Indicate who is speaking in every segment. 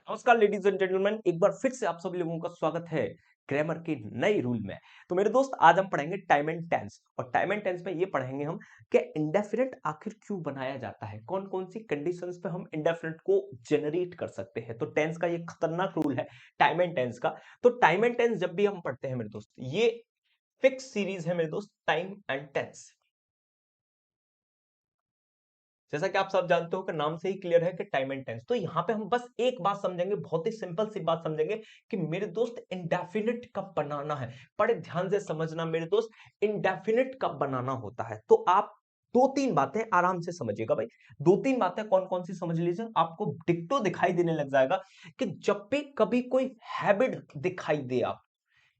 Speaker 1: नमस्कार ladies and gentleman, एक बार फिर से आप सभी लोगों का स्वागत है ग्रामर के नए रूल में। तो मेरे दोस्त, आज हम पढ़ेंगे टाइम एंड टेंस। और टाइम एंड टेंस में ये पढ़ेंगे हम कि इंडेफिनिट आखिर क्यों बनाया जाता है, कौन कौन सी कंडीशंस पे हम इंडेफिनिट को जनरेट कर सकते हैं। तो टेंस का ये खतरनाक रूल है टाइम एंड टेंस का। तो टाइम एंड टेंस जब भी हम पढ़ते हैं मेरे दोस्त, ये फिक्स सीरीज है मेरे दोस्त, टाइम एंड टेंस। जैसा कि आप सब जानते हो कि नाम से ही क्लियर है कि टाइम एंड टेंस। तो यहां पे हम बस एक बात समझेंगे, बहुत ही सिंपल सी बात समझेंगे कि मेरे दोस्त इंडेफिनिट कब बनाना है। बड़े ध्यान से समझना मेरे दोस्त, इंडेफिनिट कब बनाना होता है। तो आप दो तीन बातें आराम से समझिएगा भाई। दो तीन बातें कौन कौन सी समझ लीजिए, आपको डिक्टो दिखाई देने लग जाएगा कि जब भी कभी कोई हैबिट दिखाई दे, आप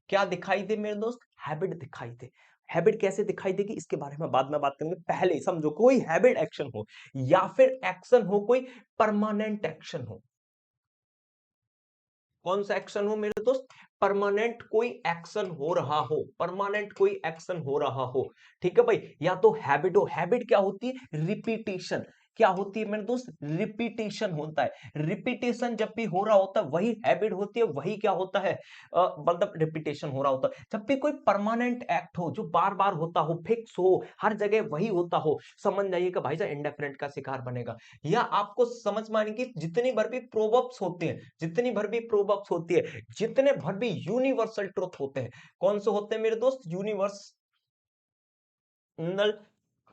Speaker 1: क्या दिखाई दे मेरे दोस्त, हैबिट दिखाई दे। हैबिट कैसे दिखाई देगी इसके बारे में बाद में बात करेंगे। पहले समझो, कोई हैबिट एक्शन हो या फिर एक्शन हो कोई परमानेंट एक्शन हो। कौन सा एक्शन हो मेरे दोस्त, परमानेंट कोई एक्शन हो रहा हो, परमानेंट कोई एक्शन हो रहा हो। ठीक है भाई, या तो हैबिट हो। हैबिट क्या होती है, रिपीटेशन। क्या होती है मेरे दोस्त, रिपीटेशन होता है। रिपीटेशन जब भी हो रहा होता है वही हैबिट होती है, वही क्या होता है, मतलब रिपीटेशन हो रहा होता है। जब भी कोई परमानेंट एक्ट हो जो बार बार होता हो, फिक्स हो, हर जगह वही होता हो, समझ जाइए कि भाई साहब इंडेफिनिट का शिकार बनेगा। या आपको समझ में आने की, जितनी भर भी प्रोवर्ब्स होते हैं, जितनी भर भी प्रोवर्ब्स होती है, जितने भर भी यूनिवर्सल ट्रुथ होते हैं, कौन से होते हैं मेरे दोस्त, यूनिवर्सल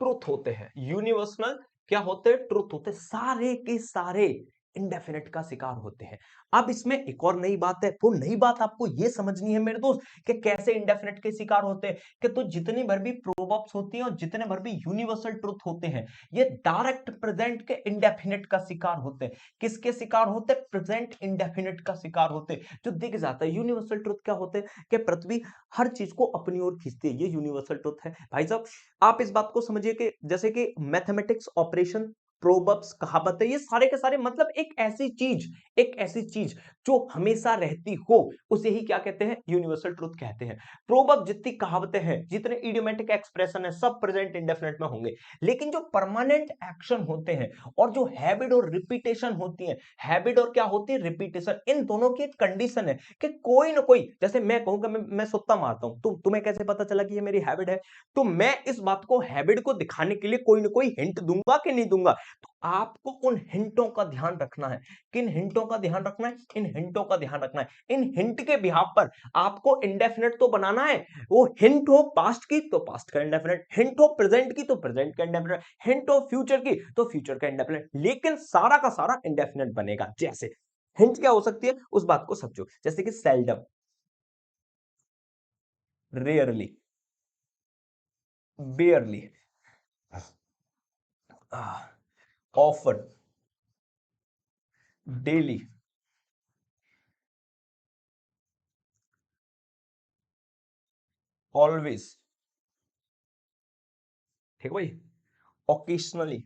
Speaker 1: ट्रुथ होते हैं। यूनिवर्सल क्या होते हैं, ट्रुथ होते हैं, सारे के सारे इंडेफिनिट का शिकार होते हैं। अब इसमें एक और नई बात है। वो नई बात आपको ये समझनी है मेरे दोस्त कि कैसे इंडेफिनिट के शिकार होते हैं। कि तो जितनी भर भी प्रोवर्ब्स होती हैं और जितने भर भी यूनिवर्सल ट्रुथ होते हैं, ये डायरेक्ट प्रेजेंट के इंडेफिनिट का शिकार होते हैं। किसके शिकार होते हैं, प्रेजेंट इंडेफिनिट का शिकार होते हैं। जो दिख जाता है, यूनिवर्सल ट्रुथ क्या होते हैं कि पृथ्वी हर चीज को अपनी ओर खींचती है, ये यूनिवर्सल ट्रुथ है भाई साहब। आप इस बात को समझिए कि जैसे कि मैथमेटिक्स ऑपरेशन, प्रोवर्ब्स, कहावतें, ये सारे के सारे मतलब एक ऐसी चीज जो हमेशा रहती हो, उसे ही क्या कहते हैं, यूनिवर्सल ट्रुथ कहते हैं। प्रोवर्ब, जितनी कहावतें हैं, जितने इडियोमेटिक एक्सप्रेशन है, सब प्रेजेंट इंडेफिनिट में होंगे। लेकिन जो परमानेंट एक्शन होते हैं और जो हैबिट और रिपीटेशन होती है, हैबिट और क्या होती है, रिपीटेशन, इन दोनों की एक कंडीशन है कि कोई ना कोई, जैसे मैं कहूंगा मैं सुत्ता मारता हूं, तो तुम्हें कैसे पता चला कि ये मेरी हैबिट है। तो मैं इस बात को, हैबिट को दिखाने के लिए कोई ना कोई हिंट दूंगा कि नहीं दूंगा। तो आपको उन हिंटों का ध्यान रखना है। किन हिंटों का ध्यान रखना है, इन हिंटों का ध्यान रखना है। इन हिंट के बिहाफ पर आपको इंडेफिनिट तो बनाना है। वो हिंट हो पास्ट की तो पास्ट का इंडेफिनिट, हिंट हो प्रेजेंट की तो प्रेजेंट का इंडेफिनिट, हिंट हो फ्यूचर की तो फ्यूचर का इंडेफिनिट, लेकिन सारा का सारा इंडेफिनिट बनेगा। जैसे हिंट क्या हो सकती है, उस बात को समझो। जैसे कि seldom, rarely, बेयरली, often, daily, always. ठीक है भाई, ओकेशनली,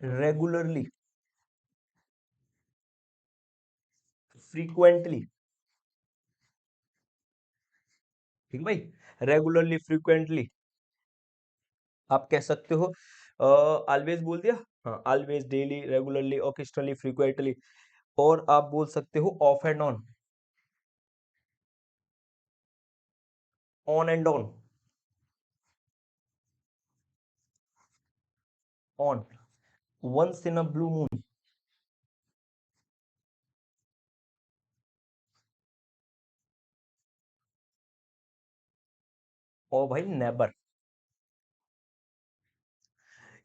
Speaker 1: रेगुलरली, फ्रीक्वेंटली। ठीक है भाई, रेगुलरली, फ्रीक्वेंटली। आप कह सकते हो ऑलवेज बोल दिया, हाँ, always, daily, regularly, occasionally, frequently. और आप बोल सकते हो off and on and on, once in a blue moon. और भाई नेबर।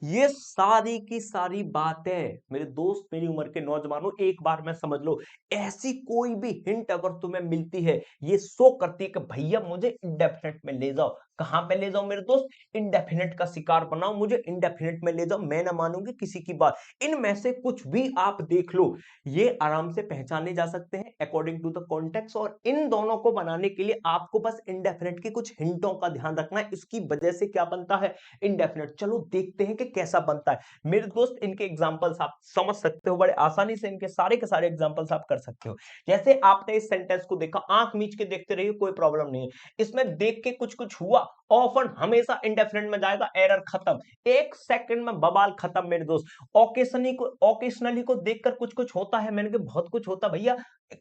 Speaker 1: ये सारी की सारी बातें मेरे दोस्त, मेरी उम्र के नौजवानों, एक बार में समझ लो। ऐसी कोई भी हिंट अगर तुम्हें मिलती है, ये शो करती है कि भैया मुझे इंडेफिनिट में ले जाओ, कहां पे ले जाओ मेरे दोस्त, इंडेफिनेट का शिकार बनाओ, मुझे इंडेफिनेट में ले जाओ, मैं ना मानूंगी किसी की बात। इनमें से कुछ भी आप देख लो, ये आराम से पहचाने जा सकते हैं अकॉर्डिंग टू द कॉन्टेक्स्ट, और इन दोनों को बनाने के लिए आपको बस इंडेफिनेट की कुछ हिंटों का ध्यान रखना है, इसकी वजह से क्या बनता है इंडेफिनेट। चलो देखते हैं कि कैसा बनता है मेरे दोस्त। इनके एग्जांपल्स आप समझ सकते हो, बड़े आसानी से इनके सारे के सारे एग्जांपल्स आप कर सकते हो। जैसे आपने इस सेंटेंस को देखा, आंख मीच के देखते रहिए, कोई प्रॉब्लम नहीं है। इसमें देख के कुछ कुछ हुआ, ऑफन हमेशा इंडेफिनेट में जाएगा, एरर खत्म, एक सेकंड में बवाल खत्म मेरे दोस्त। ओकेशनली को देखकर कुछ कुछ होता है, मैंने कहा बहुत कुछ होता भैया,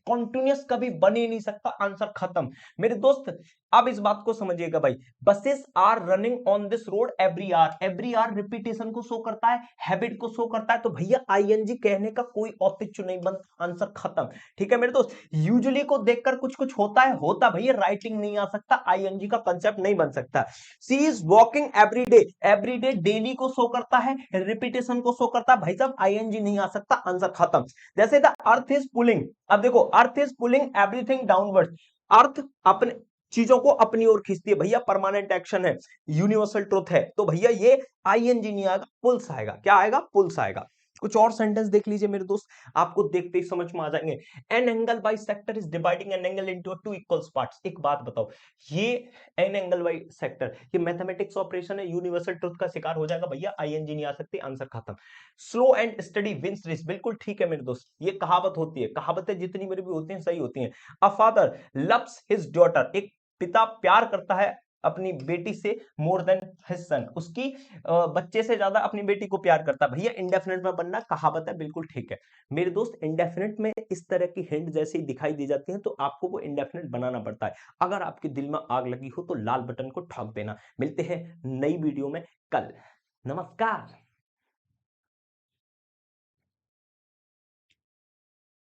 Speaker 1: कॉन्टिन्यूस कभी बन ही नहीं सकता, आंसर खत्म मेरे दोस्त। अब इस बात को समझिएगा भाई, buses are running on this road every hour repetition को शो करता है, हैबिट को शो करता है, तो भैया आईएनजी कहने का कोई औचित्य नहीं बनता, आंसर खत्म। ठीक है मेरे दोस्त, यूजुअली को देखकर कुछ कुछ होता है, होता भैया राइटिंग नहीं आ सकता, आईएनजी का कंसेप्ट नहीं बन सकता। She is walking every day daily को शो करता है, रिपीटेशन को शो करता है, भाई साहब आईएनजी नहीं आ सकता, आंसर खत्म। जैसे द अर्थ इज पुलिंग, अब देखो earth is pulling everything downward, earth अपने चीजों को अपनी ओर खींचती है, भैया परमानेंट एक्शन है, यूनिवर्सल ट्रुथ है, तो भैया ये आईएनजी नहीं आएगा, पुल्स आएगा, क्या आएगा पुल्स आएगा। कुछ और सेंटेंस देख लीजिए मेरे दोस्त, आपको देखते ही समझ में आ जाएंगे। An angle by sector is dividing an angle into two equal parts. एक बात बताओ, ये एन एंगल बाई सेक्टर ये मैथमेटिक्स ऑपरेशन है, यूनिवर्सल ट्रुथ का शिकार हो जाएगा, भैया आईएनजी नहीं आ सकती, आंसर खत्म। Slow and steady wins race, बिल्कुल ठीक है मेरे दोस्त, ये कहावत होती है, कहावतें जितनी मेरी भी होती हैं सही होती हैं। A father loves his daughter, एक पिता प्यार करता है अपनी बेटी से मोर देन हिज सन, उसकी बच्चे से ज्यादा अपनी बेटी को प्यार करता है, भैया इंडेफिनेट में बनना कहावत है, बिल्कुल ठीक है मेरे दोस्त। इंडेफिनेट में इस तरह की हिंट जैसे ही दिखाई दी जाती है तो आपको वो इंडेफिनेट बनाना पड़ता है। अगर आपके दिल में आग लगी हो तो लाल बटन को ठोक देना। मिलते हैं नई वीडियो में कल, नमस्कार।